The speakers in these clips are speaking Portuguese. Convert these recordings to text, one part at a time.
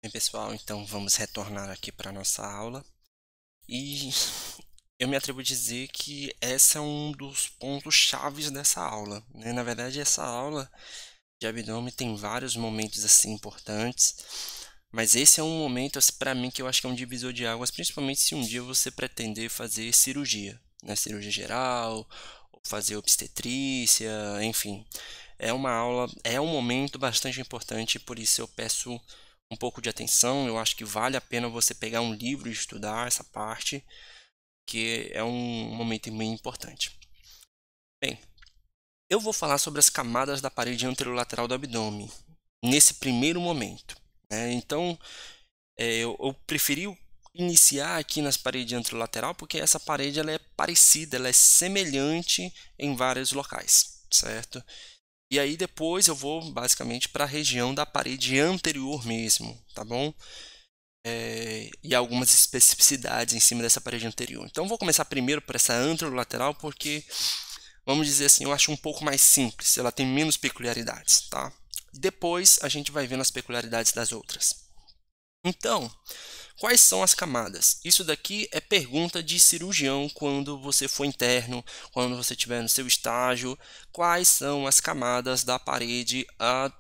Bem, pessoal, então vamos retornar aqui para a nossa aula. E eu me atrevo a dizer que esse é um dos pontos chaves dessa aula, né? Na verdade, essa aula de abdômen tem vários momentos assim importantes, mas esse é um momento, para mim, que eu acho que é um divisor de águas, principalmente se um dia você pretender fazer cirurgia, né? Cirurgia geral, ou fazer obstetrícia, enfim. É uma aula, é um momento bastante importante, por isso eu peço um pouco de atenção. Eu acho que vale a pena você pegar um livro e estudar essa parte, que é um momento bem importante. Bem, eu vou falar sobre as camadas da parede anterolateral do abdômen, nesse primeiro momento, né? Então, eu preferi iniciar aqui nas paredes anterolateral, porque essa parede ela é parecida, ela é semelhante em vários locais, certo? E aí depois eu vou basicamente para a região da parede anterior mesmo, tá bom? E algumas especificidades em cima dessa parede anterior. Então vou começar primeiro por essa anterolateral porque, vamos dizer assim, eu acho um pouco mais simples, ela tem menos peculiaridades, tá? Depois a gente vai vendo as peculiaridades das outras. Então, quais são as camadas? Isso daqui é pergunta de cirurgião quando você for interno, quando você estiver no seu estágio. Quais são as camadas da parede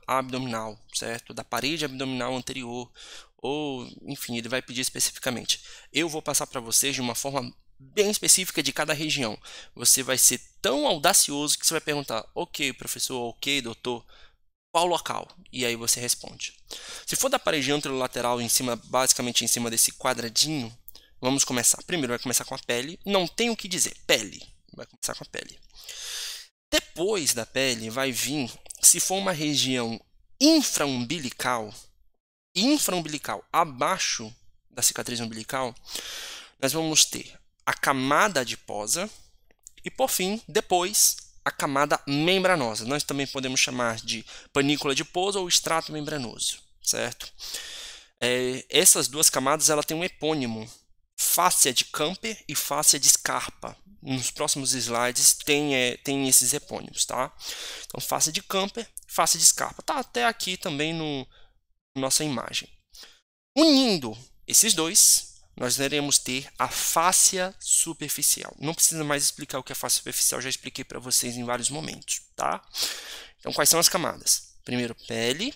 abdominal, certo? Da parede abdominal anterior, ou enfim, ele vai pedir especificamente. Eu vou passar para vocês de uma forma bem específica de cada região. Você vai ser tão audacioso que você vai perguntar: ok, professor, ok, doutor, qual local? E aí você responde. Se for da parede anterolateral em cima, basicamente em cima desse quadradinho, vamos começar. Primeiro vai começar com a pele. Não tem o que dizer. Pele. Vai começar com a pele. Depois da pele vai vir, se for uma região infraumbilical, abaixo da cicatriz umbilical, nós vamos ter a camada adiposa e, por fim, depois, a camada membranosa. Nós também podemos chamar de panícula adiposa ou extrato membranoso, certo? Essas duas camadas ela têm um epônimo, fáscia de Camper e fáscia de Scarpa. Nos próximos slides tem esses epônimos, tá? Então, fáscia de Camper, fáscia de Scarpa. Tá até aqui também no nossa imagem. Unindo esses dois, nós iremos ter a fáscia superficial. Não precisa mais explicar o que é fáscia superficial, já expliquei para vocês em vários momentos, tá? Então, quais são as camadas? Primeiro, pele,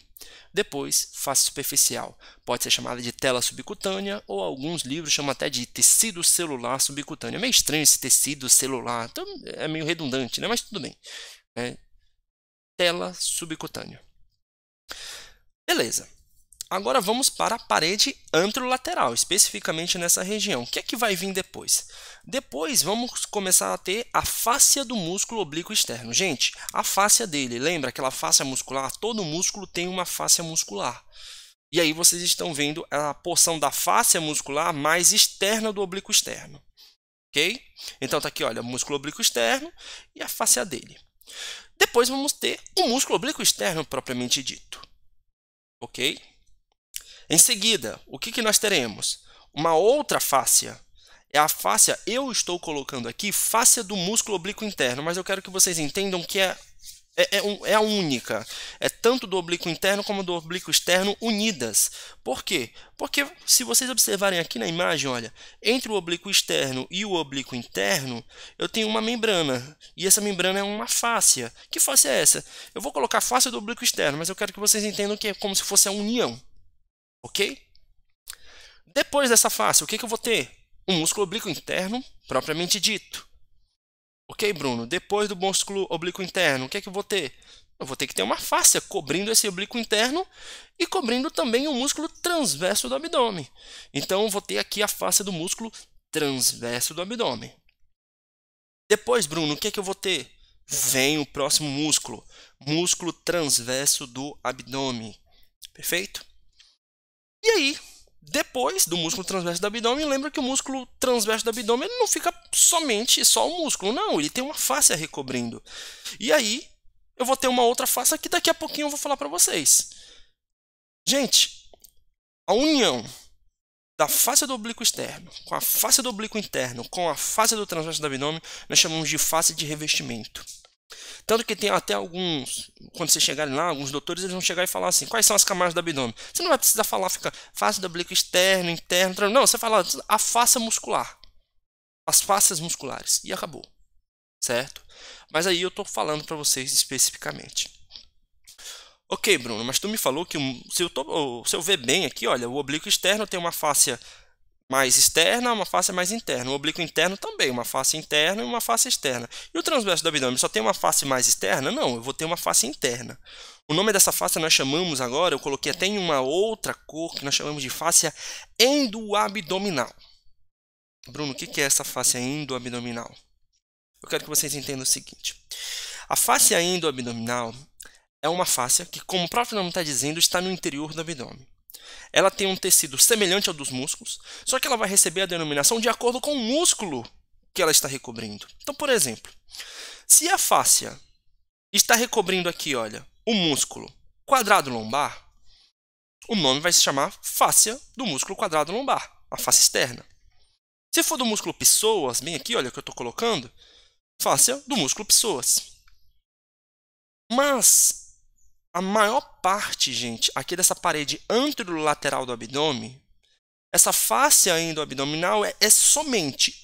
depois, face superficial. Pode ser chamada de tela subcutânea, ou alguns livros chamam até de tecido celular subcutâneo. É meio estranho esse tecido celular, então é meio redundante, né? Mas tudo bem. Tela subcutânea. Beleza. Agora vamos para a parede anterolateral, especificamente nessa região. O que é que vai vir depois? Depois vamos começar a ter a fáscia do músculo oblíquo externo. Gente, a fáscia dele, lembra aquela fáscia muscular? Todo músculo tem uma fáscia muscular. E aí vocês estão vendo a porção da fáscia muscular mais externa do oblíquo externo. Ok? Então tá aqui, olha, o músculo oblíquo externo e a fáscia dele. Depois vamos ter o músculo oblíquo externo propriamente dito. Ok? Em seguida, o que nós teremos? Uma outra fáscia. É a fáscia, eu estou colocando aqui, fáscia do músculo oblíquo interno, mas eu quero que vocês entendam que é a única. É tanto do oblíquo interno como do oblíquo externo unidas. Por quê? Porque se vocês observarem aqui na imagem, olha, entre o oblíquo externo e o oblíquo interno, eu tenho uma membrana. E essa membrana é uma fáscia. Que fáscia é essa? Eu vou colocar fáscia do oblíquo externo, mas eu quero que vocês entendam que é como se fosse a união. Ok? Depois dessa face, o que eu vou ter? Um músculo oblíquo interno, propriamente dito. Ok, Bruno? Depois do músculo oblíquo interno, o que eu vou ter? Eu vou ter que ter uma fáscia cobrindo esse oblíquo interno e cobrindo também o músculo transverso do abdômen. Então, eu vou ter aqui a fáscia do músculo transverso do abdômen. Depois, Bruno, o que eu vou ter? Vem o próximo músculo, músculo transverso do abdômen. Perfeito? E aí, depois do músculo transverso do abdômen, lembra que o músculo transverso do abdômen ele não fica somente só o músculo, não, ele tem uma face recobrindo. E aí, eu vou ter uma outra face que daqui a pouquinho eu vou falar para vocês. Gente, a união da face do oblíquo externo com a face do oblíquo interno com a face do transverso do abdômen, nós chamamos de face de revestimento. Tanto que tem até alguns, quando vocês chegarem lá, alguns doutores eles vão chegar e falar assim, quais são as camadas do abdômen? Você não vai precisar falar, fica face do oblíquo externo, interno, não, você fala a face muscular, as faces musculares, e acabou, certo? Mas aí eu estou falando para vocês especificamente. Ok, Bruno, mas tu me falou que se eu ver bem aqui, olha, o oblíquo externo tem uma face mais externa, uma face mais interna. O oblíquo interno também, uma face interna e uma face externa. E o transverso do abdômen só tem uma face mais externa? Não, eu vou ter uma face interna. O nome dessa face nós chamamos agora, eu coloquei até em uma outra cor, que nós chamamos de face endoabdominal. Bruno, o que é essa face endoabdominal? Eu quero que vocês entendam o seguinte. A face endoabdominal é uma face que, como o próprio nome está dizendo, está no interior do abdômen. Ela tem um tecido semelhante ao dos músculos, só que ela vai receber a denominação de acordo com o músculo que ela está recobrindo. Então, por exemplo, se a fáscia está recobrindo aqui, olha, o músculo quadrado lombar, o nome vai se chamar fáscia do músculo quadrado lombar, a face externa. Se for do músculo psoas, bem aqui, olha o que eu estou colocando, fáscia do músculo psoas. Mas a maior parte, gente, aqui dessa parede anterolateral do abdômen, essa face endoabdominal é somente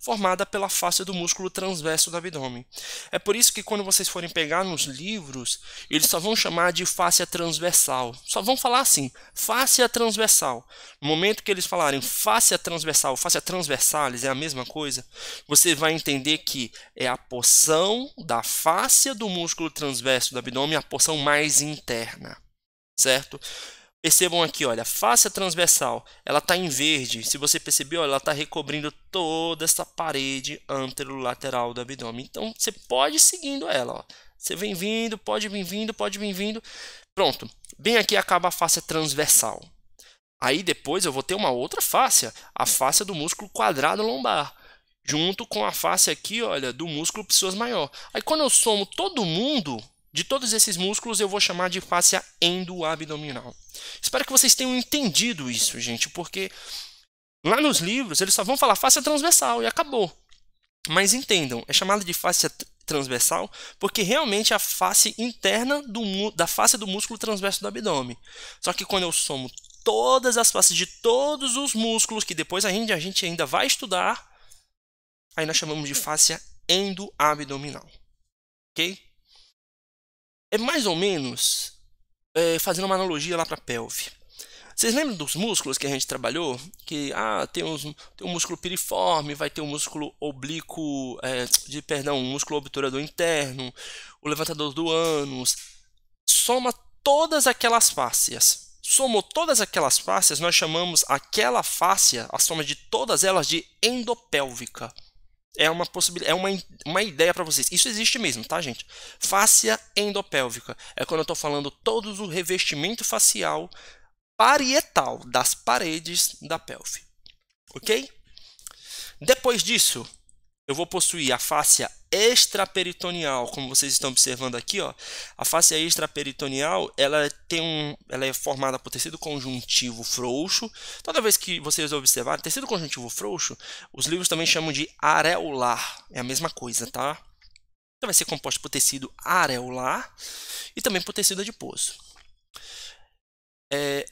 formada pela face do músculo transverso do abdômen. É por isso que quando vocês forem pegar nos livros, eles só vão chamar de face transversal. Só vão falar assim, face transversal. No momento que eles falarem face transversal, face transversalis, é a mesma coisa, você vai entender que é a porção da face do músculo transverso do abdômen, a porção mais interna, certo? Percebam aqui, olha, a face transversal, ela está em verde. Se você percebeu, ela está recobrindo toda essa parede anterolateral do abdômen. Então, você pode ir seguindo ela. Ó. Você vem vindo, pode vir vindo, pode vir vindo. Pronto. Bem aqui acaba a face transversal. Aí depois eu vou ter uma outra face, a face do músculo quadrado lombar, junto com a face aqui, olha, do músculo psoas maior. Aí quando eu somo todo mundo, de todos esses músculos, eu vou chamar de face endoabdominal. Espero que vocês tenham entendido isso, gente, porque lá nos livros eles só vão falar face transversal e acabou. Mas entendam, é chamada de face transversal porque realmente é a face interna da face do músculo transverso do abdômen. Só que quando eu somo todas as faces de todos os músculos, que depois a gente ainda vai estudar, aí nós chamamos de face endoabdominal. Ok? É mais ou menos fazendo uma analogia lá para a pelve. Vocês lembram dos músculos que a gente trabalhou? Que tem um músculo piriforme, vai ter um músculo oblíquo, um músculo obturador interno, o levantador do ânus. Soma todas aquelas fáscias. Somou todas aquelas fáscias, nós chamamos aquela fáscia, a soma de todas elas, de endopélvica. É uma possibilidade, uma ideia para vocês. Isso existe mesmo, tá, gente? Fáscia endopélvica. É quando eu estou falando todo o revestimento facial parietal das paredes da pelve. Ok? Depois disso, eu vou possuir a fáscia extraperitoneal, como vocês estão observando aqui, ó. A fáscia extraperitoneal, ela é formada por tecido conjuntivo frouxo. Toda vez que vocês observarem tecido conjuntivo frouxo, os livros também chamam de areolar. É a mesma coisa, tá? Então vai ser composto por tecido areolar e também por tecido adiposo.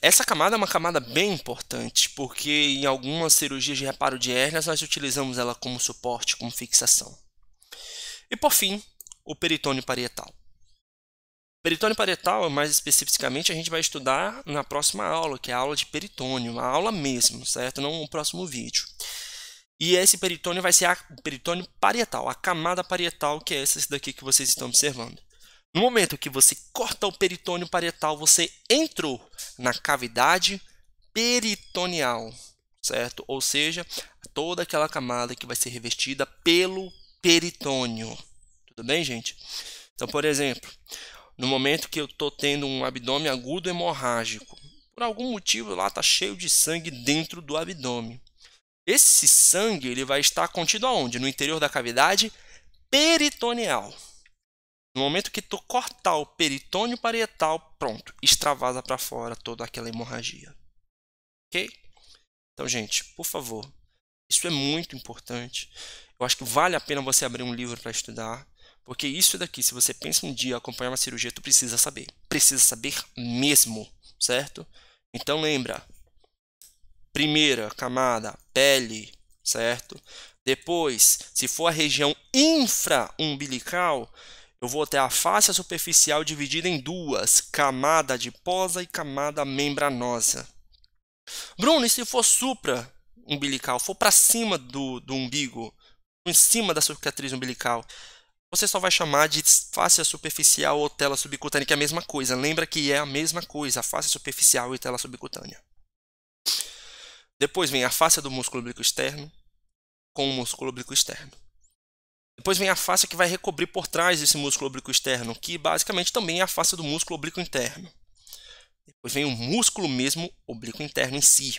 Essa camada é uma camada bem importante, porque em algumas cirurgias de reparo de hérnias nós utilizamos ela como suporte, como fixação. E por fim, o peritônio parietal. Peritônio parietal, mais especificamente, a gente vai estudar na próxima aula, que é a aula de peritônio, uma aula mesmo, certo? Não no próximo vídeo. E esse peritônio vai ser o peritônio parietal, a camada parietal, que é essa daqui que vocês estão observando. No momento que você corta o peritônio parietal, você entrou na cavidade peritoneal, certo? Ou seja, toda aquela camada que vai ser revestida pelo peritônio. Tudo bem, gente? Então, por exemplo, no momento que eu estou tendo um abdômen agudo hemorrágico, por algum motivo lá está cheio de sangue dentro do abdômen. Esse sangue ele vai estar contido aonde? No interior da cavidade peritoneal. No momento que tu cortar o peritônio parietal, pronto, extravasa para fora toda aquela hemorragia. Ok? Então, gente, por favor, isso é muito importante. Eu acho que vale a pena você abrir um livro para estudar, Porque isso daqui, se você pensa um dia acompanhar uma cirurgia, tu precisa saber. Precisa saber mesmo, certo? Então lembra, primeira camada, pele, certo? Depois, se for a região infraumbilical, eu vou ter a face superficial dividida em duas, camada adiposa e camada membranosa. Bruno, e se for supra-umbilical, for para cima do umbigo, em cima da cicatriz umbilical, você só vai chamar de face superficial ou tela subcutânea, que é a mesma coisa. Lembra que é a mesma coisa, a face superficial e tela subcutânea. Depois vem a face do músculo oblíquo externo com o músculo oblíquo externo. Depois vem a face que vai recobrir por trás desse músculo oblíquo externo, que basicamente também é a face do músculo oblíquo interno. Depois vem o músculo mesmo oblíquo interno em si.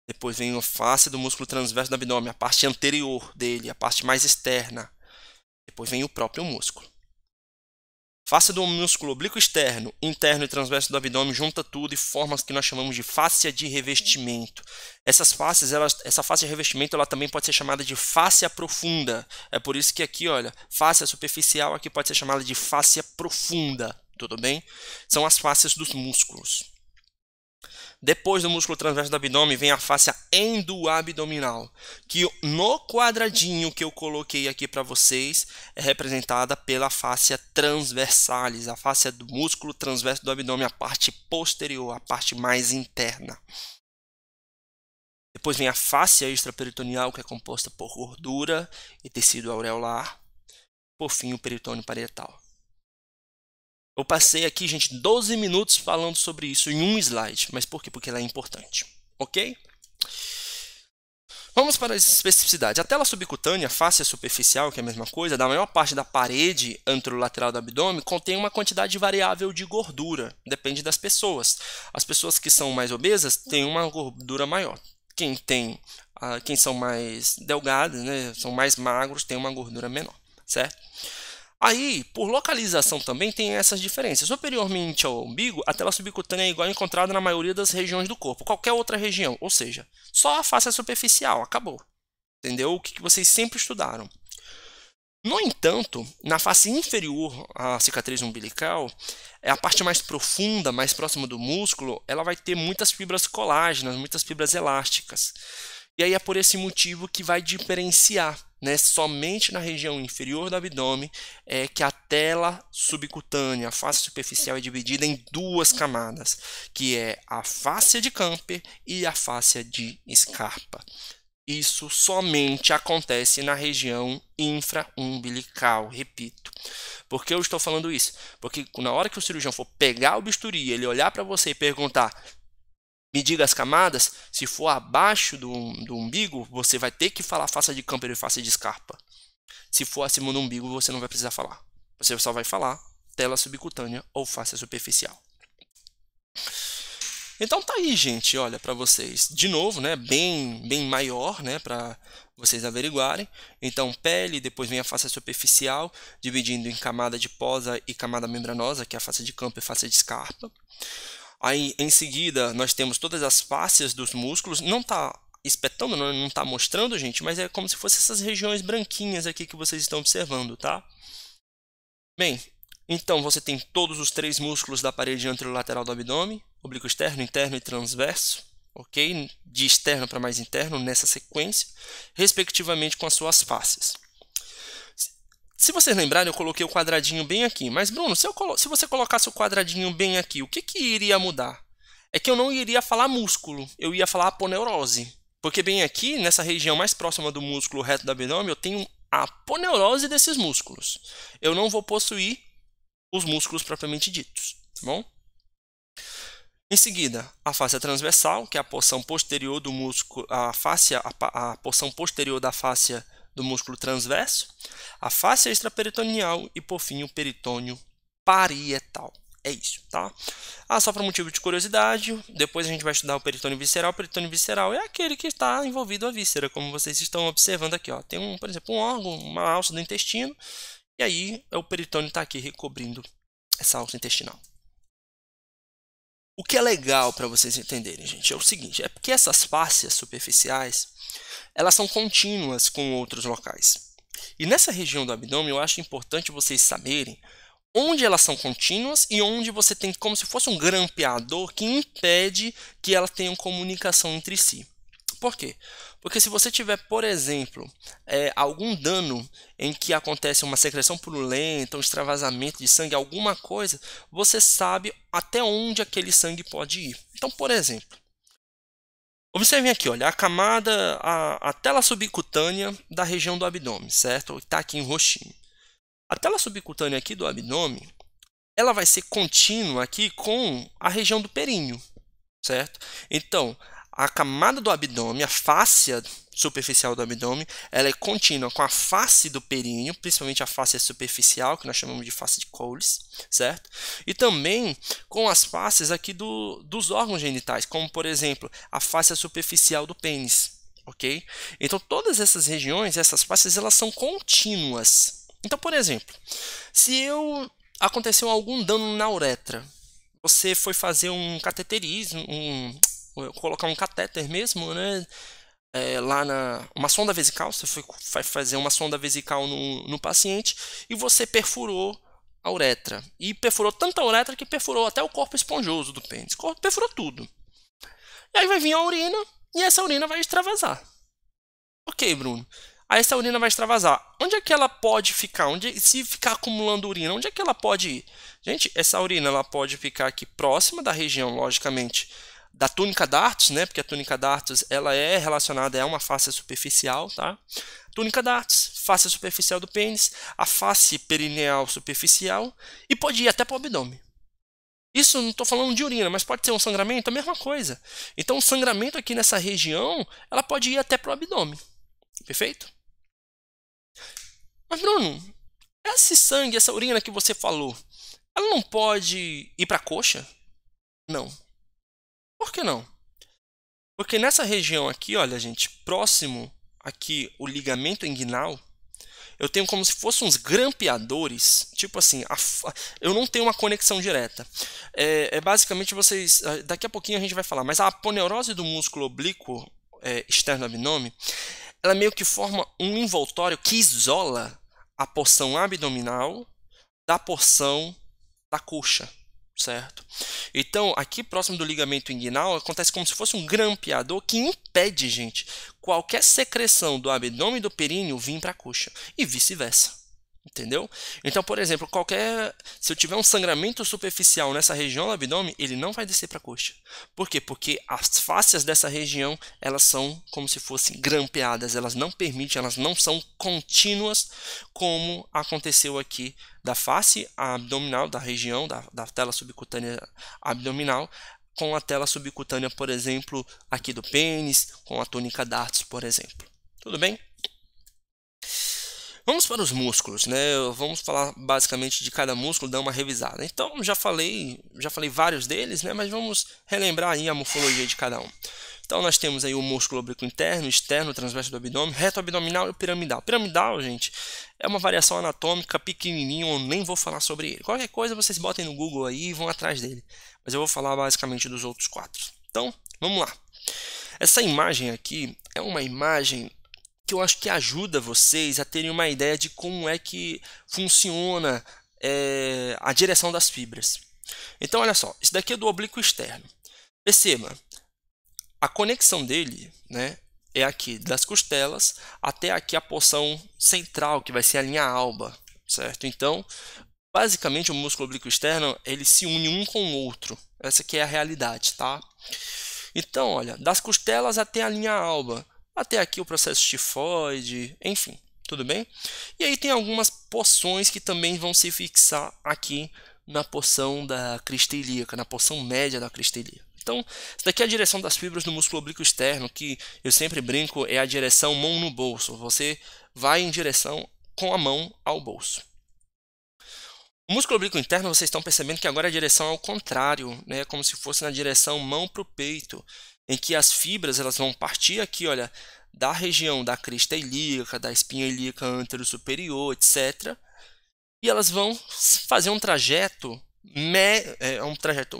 Depois vem a face do músculo transverso do abdômen, a parte anterior dele, a parte mais externa. Depois vem o próprio músculo. Face do músculo oblíquo externo, interno e transverso do abdômen junta tudo e forma o que nós chamamos de fáscia de revestimento. Essa face de revestimento ela também pode ser chamada de fáscia profunda. É por isso que aqui, olha, fáscia superficial aqui pode ser chamada de fáscia profunda. Tudo bem? São as fáscias dos músculos. Depois do músculo transverso do abdômen vem a fáscia endoabdominal, que no quadradinho que eu coloquei aqui para vocês é representada pela fáscia transversalis, a fáscia do músculo transverso do abdômen, a parte posterior, a parte mais interna. Depois vem a fáscia extraperitoneal, que é composta por gordura e tecido aureolar. Por fim, o peritônio parietal. Eu passei aqui, gente, 12 minutos falando sobre isso em um slide. Mas por quê? Porque ela é importante. Ok? Vamos para as especificidades. A tela subcutânea, fáscia superficial, que é a mesma coisa, da maior parte da parede anterolateral do abdômen, contém uma quantidade variável de gordura. Depende das pessoas. As pessoas que são mais obesas têm uma gordura maior. Quem são mais delgados, né, são mais magros, têm uma gordura menor. Certo? Aí, por localização também tem essas diferenças. Superiormente ao umbigo, a tela subcutânea é igual encontrada na maioria das regiões do corpo, qualquer outra região, ou seja, só a face superficial, acabou. Entendeu? O que vocês sempre estudaram. No entanto, na face inferior à cicatriz umbilical, é a parte mais profunda, mais próxima do músculo, ela vai ter muitas fibras colágenas, muitas fibras elásticas. E aí é por esse motivo que vai diferenciar, né? Somente na região inferior do abdômen é que a tela subcutânea, a face superficial, é dividida em duas camadas, que é a fáscia de Camper e a fáscia de Scarpa. Isso somente acontece na região infraumbilical, repito. Por que eu estou falando isso? Porque na hora que o cirurgião for pegar o bisturi, ele olhar para você e perguntar: me diga as camadas, se for abaixo do umbigo, você vai ter que falar face de Camper e face de Scarpa. Se for acima do umbigo, você não vai precisar falar. Você só vai falar tela subcutânea ou face superficial. Então tá aí, gente, olha, para vocês. De novo, né, bem maior, né, para vocês averiguarem. Então, pele, depois vem a face superficial, dividindo em camada adiposa e camada membranosa, que é a face de Camper e face de Scarpa. Aí, em seguida, nós temos todas as fáscias dos músculos. Não está espetando, não está mostrando, gente, mas é como se fossem essas regiões branquinhas aqui que vocês estão observando, tá? Bem, então você tem todos os três músculos da parede anterolateral do abdômen, oblíquo externo, interno e transverso, ok? De externo para mais interno, nessa sequência, respectivamente com as suas fáscias. Se vocês lembrarem, eu coloquei o quadradinho bem aqui. Mas, Bruno, se você colocasse o quadradinho bem aqui, o que iria mudar? É que eu não iria falar músculo, eu ia falar aponeurose. Porque bem aqui, nessa região mais próxima do músculo reto do abdômen, eu tenho a aponeurose desses músculos. Eu não vou possuir os músculos propriamente ditos, tá bom? Em seguida, a fáscia transversal, que é a porção posterior do músculo, a porção posterior da fáscia do músculo transverso, a fáscia extraperitoneal e, por fim, o peritônio parietal. É isso, tá? Só para motivo de curiosidade, depois a gente vai estudar o peritônio visceral. O peritônio visceral é aquele que está envolvido a víscera, como vocês estão observando aqui, ó. Tem, por exemplo, um órgão, uma alça do intestino, e aí o peritônio está aqui recobrindo essa alça intestinal. O que é legal para vocês entenderem, gente, é o seguinte, é porque essas fáscias superficiais, elas são contínuas com outros locais. E nessa região do abdômen, eu acho importante vocês saberem onde elas são contínuas e onde você tem como se fosse um grampeador que impede que elas tenham comunicação entre si. Por quê? Porque se você tiver, por exemplo, algum dano em que acontece uma secreção purulenta, um extravasamento de sangue, alguma coisa, você sabe até onde aquele sangue pode ir. Então, por exemplo, observem aqui, olha, a camada, a tela subcutânea da região do abdômen, certo? Está aqui em roxinho. A tela subcutânea aqui do abdômen, ela vai ser contínua aqui com a região do períneo, certo? Então, a camada do abdômen, a fáscia superficial do abdômen, ela é contínua com a face do períneo, principalmente a face superficial, que nós chamamos de face de Coles, certo? E também com as faces aqui dos órgãos genitais, como, por exemplo, a face superficial do pênis, ok? Então, todas essas regiões, essas faces, elas são contínuas. Então, por exemplo, se aconteceu algum dano na uretra, você foi fazer um cateterismo, colocar um catéter mesmo, né? Lá uma sonda vesical, você vai fazer uma sonda vesical no paciente e você perfurou a uretra. E perfurou tanta uretra que perfurou até o corpo esponjoso do pênis. Perfurou tudo. E aí vai vir a urina e essa urina vai extravasar. Ok, Bruno. Aí essa urina vai extravasar. Onde é que ela pode ficar? Se ficar acumulando urina, onde é que ela pode ir? Gente, essa urina ela pode ficar aqui próxima da região, logicamente, da túnica dartos, né? Porque a túnica dartos ela é relacionada a uma face superficial, tá? Túnica dartos, face superficial do pênis, a face perineal superficial e pode ir até para o abdômen. Isso não estou falando de urina, mas pode ser um sangramento, a mesma coisa. Então, o sangramento aqui nessa região, ela pode ir até para o abdômen. Perfeito? Mas, Bruno, esse sangue, essa urina que você falou, ela não pode ir para a coxa? Não. Por que não? Porque nessa região aqui, olha, gente, próximo aqui o ligamento inguinal, eu tenho como se fossem uns grampeadores, tipo assim, eu não tenho uma conexão direta. Basicamente vocês, daqui a pouquinho a gente vai falar, mas a aponeurose do músculo oblíquo externo do abdômen, ela meio que forma um envoltório que isola a porção abdominal da porção da coxa, certo? Então, aqui próximo do ligamento inguinal, acontece como se fosse um grampeador que impede, gente, qualquer secreção do abdômen e do períneo vir para a coxa e vice-versa. Entendeu? Então, por exemplo, se eu tiver um sangramento superficial nessa região do abdômen, ele não vai descer para a coxa. Por quê? Porque as fáscias dessa região, elas são como se fossem grampeadas, elas não permitem, elas não são contínuas, como aconteceu aqui da face abdominal, da região da tela subcutânea abdominal, com a tela subcutânea, por exemplo, aqui do pênis, com a túnica dartos, por exemplo. Tudo bem? Vamos para os músculos, né? Vamos falar basicamente de cada músculo, dar uma revisada. Então, já falei vários deles, né? Mas vamos relembrar aí a morfologia de cada um. Então, nós temos aí o músculo oblíquo interno, externo, transverso do abdômen, reto abdominal e o piramidal. Piramidal, gente, é uma variação anatômica pequenininho, eu nem vou falar sobre ele. Qualquer coisa vocês botem no Google aí e vão atrás dele. Mas eu vou falar basicamente dos outros quatro. Então, vamos lá. Essa imagem aqui é uma imagem que eu acho que ajuda vocês a terem uma ideia de como é que funciona a direção das fibras. Então, olha só, isso daqui é do oblíquo externo. Perceba, a conexão dele, né, é aqui das costelas até aqui a porção central, que vai ser a linha alba, certo? Então, basicamente, o músculo oblíquo externo, ele se une um com o outro. Essa aqui é a realidade, tá? Então, olha, das costelas até a linha alba, até aqui o processo tifoide, enfim, tudo bem? E aí tem algumas porções que também vão se fixar aqui na porção da crista ilíaca, na porção média da crista ilíaca. Então, isso daqui é a direção das fibras do músculo oblíquo externo, que eu sempre brinco, é a direção mão no bolso. Você vai em direção com a mão ao bolso. O músculo oblíquo interno, vocês estão percebendo que agora a direção é ao contrário, né? Como se fosse na direção mão para o peito, em que as fibras elas vão partir aqui, olha, da região da crista ilíaca, da espinha ilíaca antero-superior, etc. E elas vão fazer um trajeto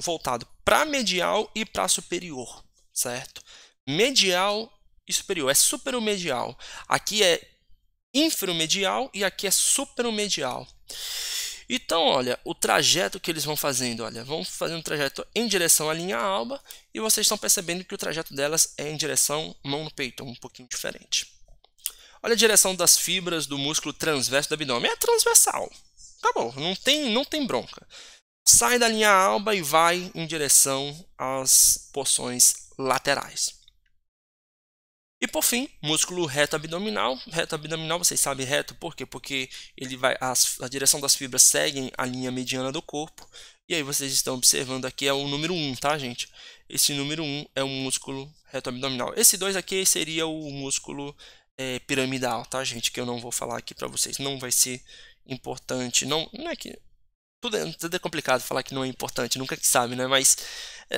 voltado para medial e para superior, certo? Medial e superior, é superomedial. Aqui é inferomedial e aqui é superomedial. Então, olha, o trajeto que eles vão fazendo, olha, vão fazendo um trajeto em direção à linha alba e vocês estão percebendo que o trajeto delas é em direção mão no peito, um pouquinho diferente. Olha a direção das fibras do músculo transverso do abdômen, é transversal. Acabou, não tem bronca. Sai da linha alba e vai em direção às porções laterais. E por fim, músculo reto abdominal. Reto abdominal, vocês sabem reto por quê? Porque ele vai, a direção das fibras seguem a linha mediana do corpo. E aí vocês estão observando aqui é o número 1, tá, gente? Esse número 1 é o músculo reto abdominal. Esse 2 aqui seria o músculo piramidal, tá, gente? Que eu não vou falar aqui para vocês. Não vai ser importante. Não é que tudo é complicado falar que não é importante, nunca que sabe, né? Mas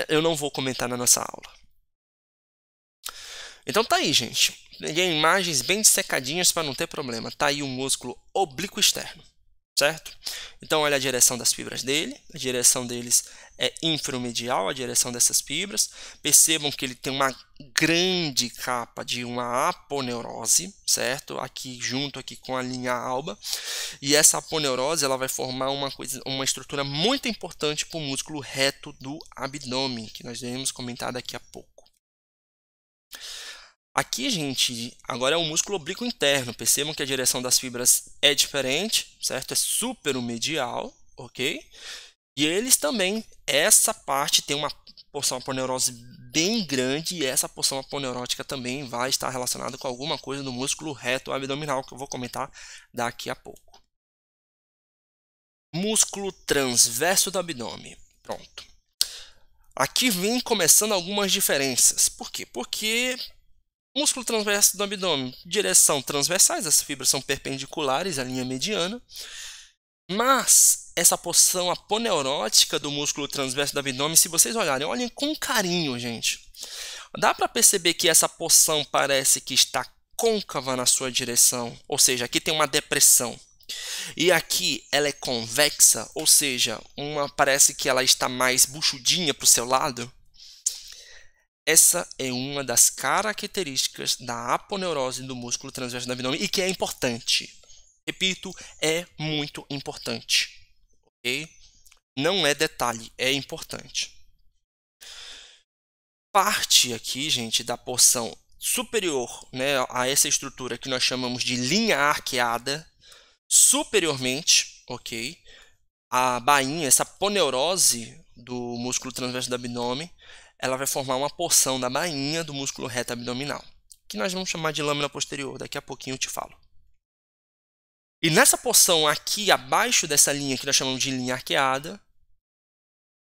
eu não vou comentar na nossa aula. Então tá aí, gente. Peguei imagens bem dissecadinhas para não ter problema. Tá aí o músculo oblíquo externo, certo? Então olha a direção das fibras dele. A direção deles é inferomedial, a direção dessas fibras. Percebam que ele tem uma grande capa de uma aponeurose, certo? Aqui junto aqui com a linha alba. E essa aponeurose ela vai formar uma estrutura muito importante para o músculo reto do abdômen, que nós iremos comentar daqui a pouco. Aqui, gente, agora é o músculo oblíquo interno. Percebam que a direção das fibras é diferente, certo? É superomedial, ok? E eles também, essa parte tem uma porção aponeurose bem grande e essa porção aponeurótica também vai estar relacionada com alguma coisa do músculo reto abdominal, que eu vou comentar daqui a pouco. Músculo transverso do abdômen. Pronto. Aqui vem começando algumas diferenças. Por quê? Porque músculo transverso do abdômen, direção transversais, as fibras são perpendiculares à linha mediana, mas essa porção aponeurótica do músculo transverso do abdômen, se vocês olhem com carinho, gente, dá para perceber que essa porção parece que está côncava na sua direção, ou seja, aqui tem uma depressão. E aqui ela é convexa, ou seja, parece que ela está mais buchudinha para o seu lado. Essa é uma das características da aponeurose do músculo transverso do abdômen e que é importante. Repito, é muito importante. Ok? Não é detalhe, é importante. Parte aqui, gente, da porção superior, né, a essa estrutura que nós chamamos de linha arqueada, superiormente, ok? A bainha, essa aponeurose do músculo transverso do abdômen, ela vai formar uma porção da bainha do músculo reto abdominal, que nós vamos chamar de lâmina posterior, daqui a pouquinho eu te falo. E nessa porção aqui, abaixo dessa linha que nós chamamos de linha arqueada,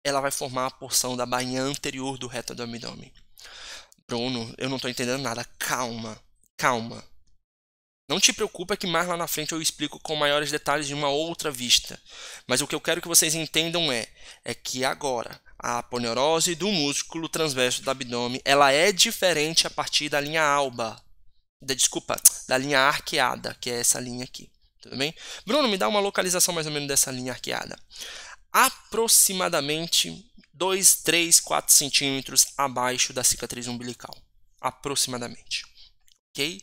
ela vai formar a porção da bainha anterior do reto do abdômen. Bruno, eu não estou entendendo nada. Calma, calma. Não te preocupa que mais lá na frente eu explico com maiores detalhes de uma outra vista. Mas o que eu quero que vocês entendam é que agora a aponeurose do músculo transverso do abdômen ela é diferente a partir da linha alba. Da linha arqueada, que é essa linha aqui. Tudo bem? Bruno, me dá uma localização mais ou menos dessa linha arqueada. Aproximadamente 2, 3, 4 centímetros abaixo da cicatriz umbilical. Aproximadamente. Ok?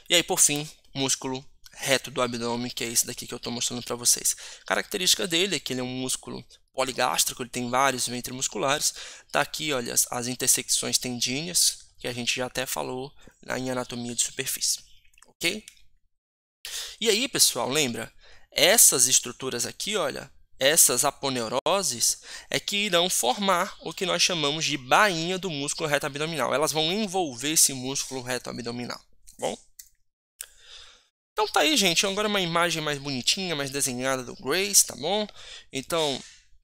E aí, por fim, músculo reto do abdômen, que é esse daqui que eu estou mostrando para vocês. A característica dele é que ele é um músculo poligástrico, ele tem vários ventrimusculares. Está aqui, olha, as intersecções tendíneas, que a gente já até falou em anatomia de superfície. Ok? E aí, pessoal, lembra? Essas estruturas aqui, olha, essas aponeuroses é que irão formar o que nós chamamos de bainha do músculo reto abdominal. Elas vão envolver esse músculo reto abdominal, tá bom? Então tá aí, gente, agora uma imagem mais bonitinha, mais desenhada do Grace, tá bom? Então,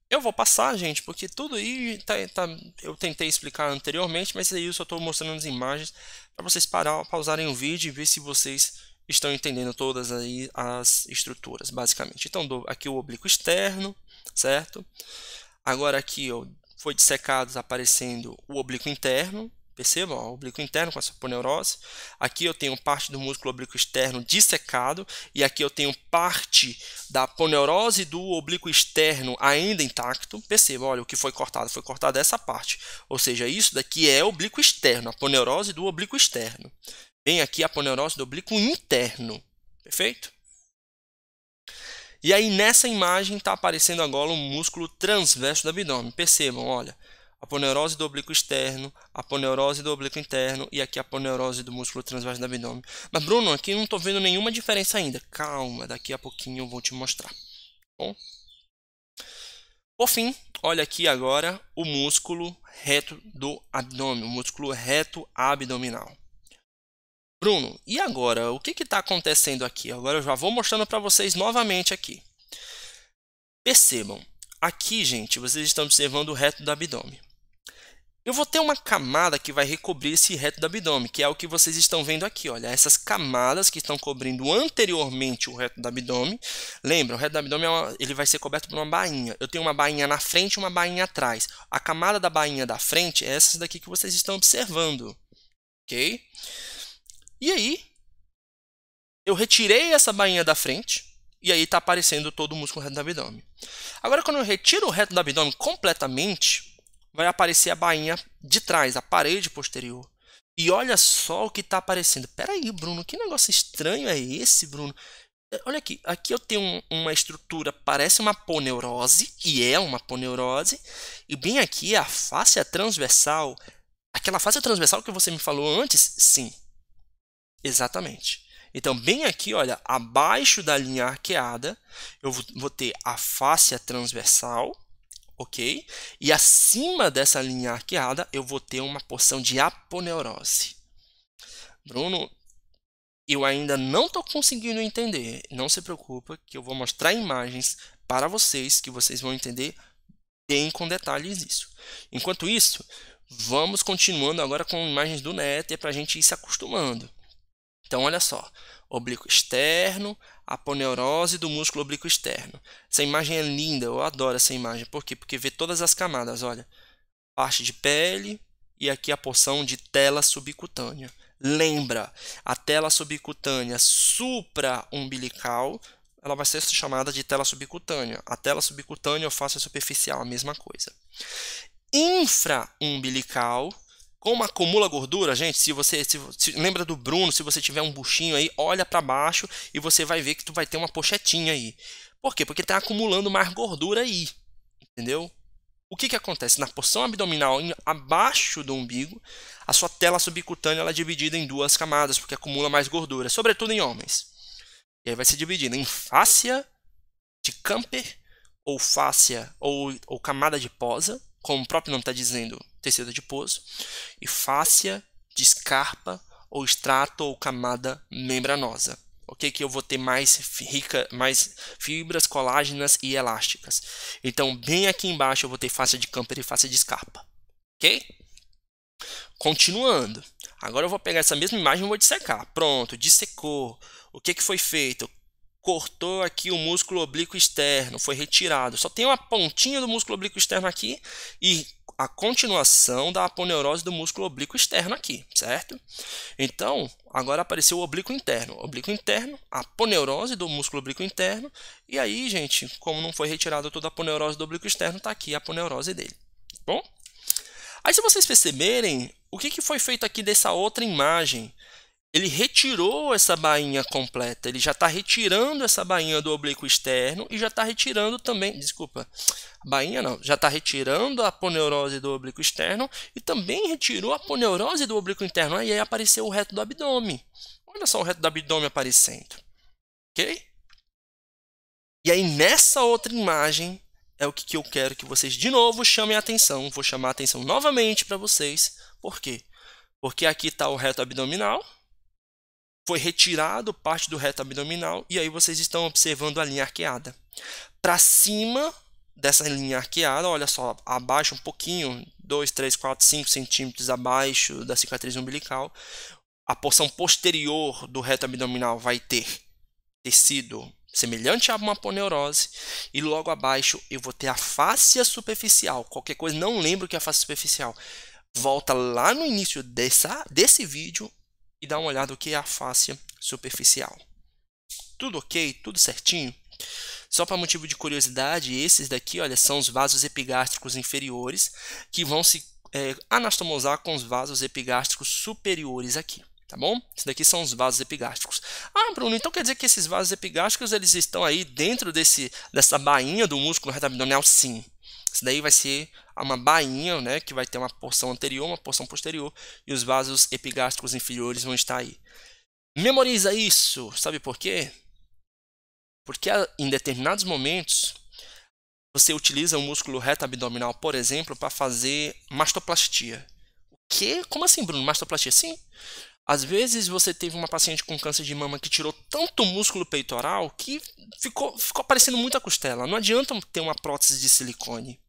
eu vou passar, gente, porque tudo aí eu tentei explicar anteriormente, mas aí eu só estou mostrando as imagens para vocês pausarem o vídeo e ver se vocês estão entendendo todas aí as estruturas, basicamente. Então, aqui o oblíquo externo, certo? Agora aqui ó, foi dissecado aparecendo o oblíquo interno. Percebam, ó, o oblíquo interno com essa aponeurose. Aqui eu tenho parte do músculo oblíquo externo dissecado. E aqui eu tenho parte da aponeurose do oblíquo externo ainda intacto. Percebam, olha, o que foi cortado essa parte. Ou seja, isso daqui é oblíquo externo, a aponeurose do oblíquo externo. Bem aqui a aponeurose do oblíquo interno. Perfeito? E aí nessa imagem está aparecendo agora o músculo transverso do abdômen. Percebam, olha, aponeurose do oblíquo externo, aponeurose do oblíquo interno e aqui a aponeurose do músculo transverso do abdômen. Mas Bruno, aqui não estou vendo nenhuma diferença ainda. Calma, daqui a pouquinho eu vou te mostrar. Bom? Por fim, olha aqui agora o músculo reto do abdômen, o músculo reto abdominal. Bruno, e agora? O que está acontecendo aqui? Agora eu já vou mostrando para vocês novamente aqui. Percebam, aqui, gente, vocês estão observando o reto do abdômen. Eu vou ter uma camada que vai recobrir esse reto do abdômen, que é o que vocês estão vendo aqui. Olha, essas camadas que estão cobrindo anteriormente o reto do abdômen. Lembra, o reto do abdômen ele vai ser coberto por uma bainha. Eu tenho uma bainha na frente e uma bainha atrás. A camada da bainha da frente é essa daqui que vocês estão observando. Ok? E aí, eu retirei essa bainha da frente e aí está aparecendo todo o músculo reto do abdômen. Agora, quando eu retiro o reto do abdômen completamente, vai aparecer a bainha de trás, a parede posterior. E olha só o que está aparecendo. Espera aí, Bruno, que negócio estranho é esse, Bruno? Olha aqui, aqui eu tenho uma estrutura, parece uma aponeurose, e é uma aponeurose. E bem aqui a fáscia transversal. Aquela fáscia transversal que você me falou antes? Sim. Exatamente. Então, bem aqui, olha, abaixo da linha arqueada, eu vou ter a fáscia transversal, ok? E acima dessa linha arqueada, eu vou ter uma porção de aponeurose. Bruno, eu ainda não estou conseguindo entender. Não se preocupa que eu vou mostrar imagens para vocês, que vocês vão entender bem com detalhes isso. Enquanto isso, vamos continuando agora com imagens do Néter para a gente ir se acostumando. Então, olha só, oblíquo externo, aponeurose do músculo oblíquo externo. Essa imagem é linda, eu adoro essa imagem. Por quê? Porque vê todas as camadas, olha. Parte de pele e aqui a porção de tela subcutânea. Lembra, a tela subcutânea supra-umbilical, ela vai ser chamada de tela subcutânea. A tela subcutânea ou fáscia superficial, a mesma coisa. Infra-umbilical, como acumula gordura, gente, se lembra do Bruno, se você tiver um buchinho aí, olha para baixo e você vai ver que tu vai ter uma pochetinha aí. Por quê? Porque está acumulando mais gordura aí, entendeu? O que acontece? Na porção abdominal, abaixo do umbigo, a sua tela subcutânea ela é dividida em duas camadas, porque acumula mais gordura, sobretudo em homens. E aí vai ser dividida em fáscia de Camper, ou fáscia, ou camada de posa, como o próprio nome está dizendo, tecido adiposo, e fáscia de escarpa, ou estrato, ou camada membranosa. Ok? Que eu vou ter mais fibras colágenas e elásticas. Então, bem aqui embaixo eu vou ter fáscia de Camper e fáscia de escarpa. Ok? Continuando. Agora eu vou pegar essa mesma imagem e vou dissecar. Pronto, dissecou. O que foi feito? Cortou aqui o músculo oblíquo externo, foi retirado. Só tem uma pontinha do músculo oblíquo externo aqui e a continuação da aponeurose do músculo oblíquo externo aqui, certo? Então, agora apareceu o oblíquo interno. Oblíquo interno, a aponeurose do músculo oblíquo interno. E aí, gente, como não foi retirado toda a aponeurose do oblíquo externo, está aqui a aponeurose dele. Bom? Aí, se vocês perceberem, o que foi feito aqui dessa outra imagem? Ele retirou essa bainha completa, ele já está retirando essa bainha do oblíquo externo e já está retirando também, desculpa, bainha não, já está retirando a aponeurose do oblíquo externo e também retirou a aponeurose do oblíquo interno. Aí apareceu o reto do abdômen. Olha só o reto do abdômen aparecendo, ok? E aí nessa outra imagem é o que eu quero que vocês de novo chamem a atenção. Vou chamar a atenção novamente para vocês. Por quê? Porque aqui está o reto abdominal. Foi retirado parte do reto abdominal e aí vocês estão observando a linha arqueada. Para cima dessa linha arqueada, olha só, abaixo um pouquinho, 2, 3, 4, 5 centímetros abaixo da cicatriz umbilical, a porção posterior do reto abdominal vai ter tecido semelhante a uma aponeurose e logo abaixo eu vou ter a fáscia superficial. Qualquer coisa, não lembro o que é a fáscia superficial. Volta lá no início desse vídeo e dá uma olhada no que é a fáscia superficial. Tudo ok? Tudo certinho? Só para motivo de curiosidade, esses daqui, olha, são os vasos epigástricos inferiores que vão se anastomosar com os vasos epigástricos superiores aqui, tá bom? Isso daqui são os vasos epigástricos. Ah, Bruno, então quer dizer que esses vasos epigástricos eles estão aí dentro dessa bainha do músculo reto abdominal? Sim. Isso daí vai ser uma bainha, né, que vai ter uma porção anterior, uma porção posterior, e os vasos epigástricos inferiores vão estar aí. Memoriza isso, sabe por quê? Porque em determinados momentos você utiliza o músculo reto abdominal, por exemplo, para fazer mastoplastia. O quê? Como assim, Bruno? Mastoplastia? Sim. Às vezes você teve uma paciente com câncer de mama que tirou tanto músculo peitoral que ficou parecendo muita costela. Não adianta ter uma prótese de silicone.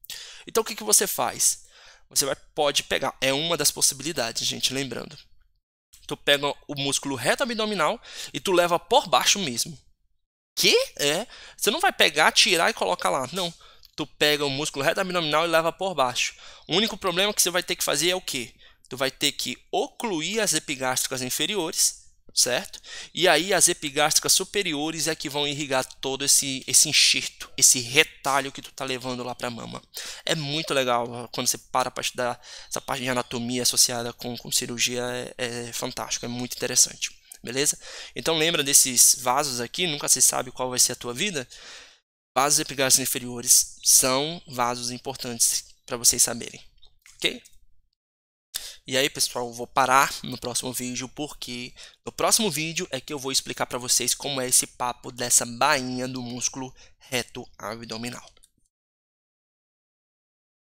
Então o que você faz? Você pode pegar, é uma das possibilidades, gente, lembrando. Tu pega o músculo reto abdominal e tu leva por baixo mesmo. Que? Você não vai pegar, tirar e colocar lá. Não. Tu pega o músculo reto abdominal e leva por baixo. O único problema que você vai ter que fazer é o quê? Tu vai ter que ocluir as epigástricas inferiores, certo? E aí as epigástricas superiores é que vão irrigar todo esse enxerto, esse retalho que tu tá levando lá para a mama. É muito legal quando você para estudar essa parte de anatomia associada com cirurgia, é fantástico, é muito interessante. Beleza? Então lembra desses vasos aqui, nunca se sabe qual vai ser a tua vida. Vasos epigástricos inferiores são vasos importantes para vocês saberem, ok? E aí, pessoal, eu vou parar no próximo vídeo, porque no próximo vídeo é que eu vou explicar para vocês como é esse papo dessa bainha do músculo reto abdominal.